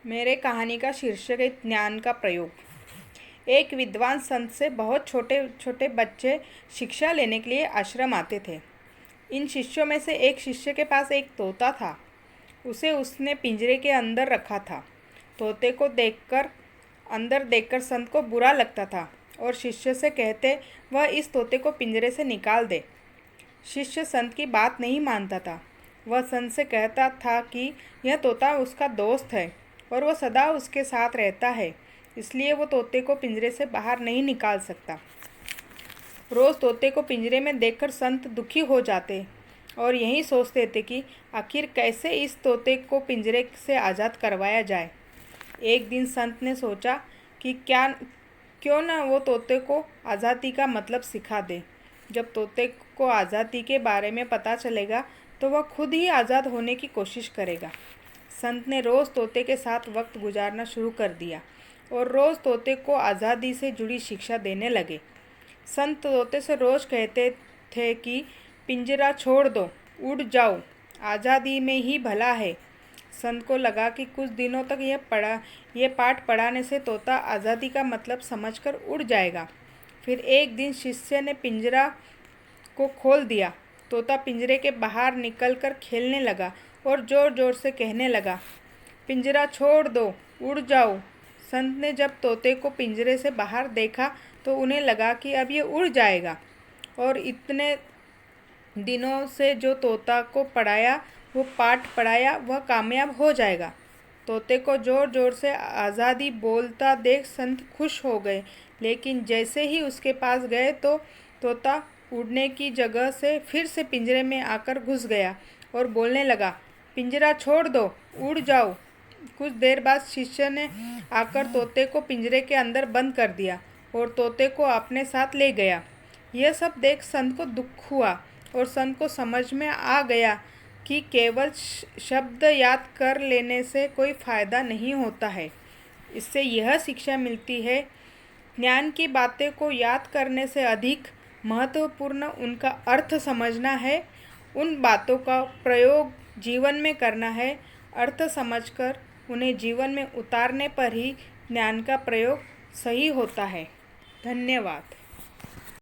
मेरे कहानी का शीर्षक है ज्ञान का प्रयोग। एक विद्वान संत से बहुत छोटे छोटे बच्चे शिक्षा लेने के लिए आश्रम आते थे। इन शिष्यों में से एक शिष्य के पास एक तोता था। उसे उसने पिंजरे के अंदर रखा था। तोते को अंदर देखकर संत को बुरा लगता था और शिष्य से कहते वह इस तोते को पिंजरे से निकाल दे। शिष्य संत की बात नहीं मानता था। वह संत से कहता था कि यह तोता उसका दोस्त है और वह सदा उसके साथ रहता है, इसलिए वो तोते को पिंजरे से बाहर नहीं निकाल सकता। रोज़ तोते को पिंजरे में देखकर संत दुखी हो जाते और यही सोचते थे कि आखिर कैसे इस तोते को पिंजरे से आज़ाद करवाया जाए। एक दिन संत ने सोचा कि क्यों न वो तोते को आज़ादी का मतलब सिखा दे। जब तोते को आज़ादी के बारे में पता चलेगा तो वह खुद ही आज़ाद होने की कोशिश करेगा। संत ने रोज़ तोते के साथ वक्त गुजारना शुरू कर दिया और रोज़ तोते को आज़ादी से जुड़ी शिक्षा देने लगे। संत तोते से रोज़ कहते थे कि पिंजरा छोड़ दो, उड़ जाओ, आज़ादी में ही भला है। संत को लगा कि कुछ दिनों तक यह पाठ पढ़ाने से तोता आज़ादी का मतलब समझकर उड़ जाएगा। फिर एक दिन शिष्य ने पिंजरा को खोल दिया। तोता पिंजरे के बाहर निकलकर खेलने लगा और ज़ोर ज़ोर से कहने लगा, पिंजरा छोड़ दो, उड़ जाओ। संत ने जब तोते को पिंजरे से बाहर देखा तो उन्हें लगा कि अब ये उड़ जाएगा और इतने दिनों से जो तोता को वो पाठ पढ़ाया वह कामयाब हो जाएगा। तोते को ज़ोर ज़ोर से आज़ादी बोलता देख संत खुश हो गए, लेकिन जैसे ही उसके पास गए तो तोता उड़ने की जगह से फिर से पिंजरे में आकर घुस गया और बोलने लगा, पिंजरा छोड़ दो, उड़ जाओ। कुछ देर बाद शिष्य ने आकर तोते को पिंजरे के अंदर बंद कर दिया और तोते को अपने साथ ले गया। यह सब देख संत को दुख हुआ और संत को समझ में आ गया कि केवल शब्द याद कर लेने से कोई फ़ायदा नहीं होता है। इससे यह शिक्षा मिलती है, ज्ञान की बातें को याद करने से अधिक महत्वपूर्ण उनका अर्थ समझना है। उन बातों का प्रयोग जीवन में करना है। अर्थ समझकर उन्हें जीवन में उतारने पर ही ज्ञान का प्रयोग सही होता है। धन्यवाद।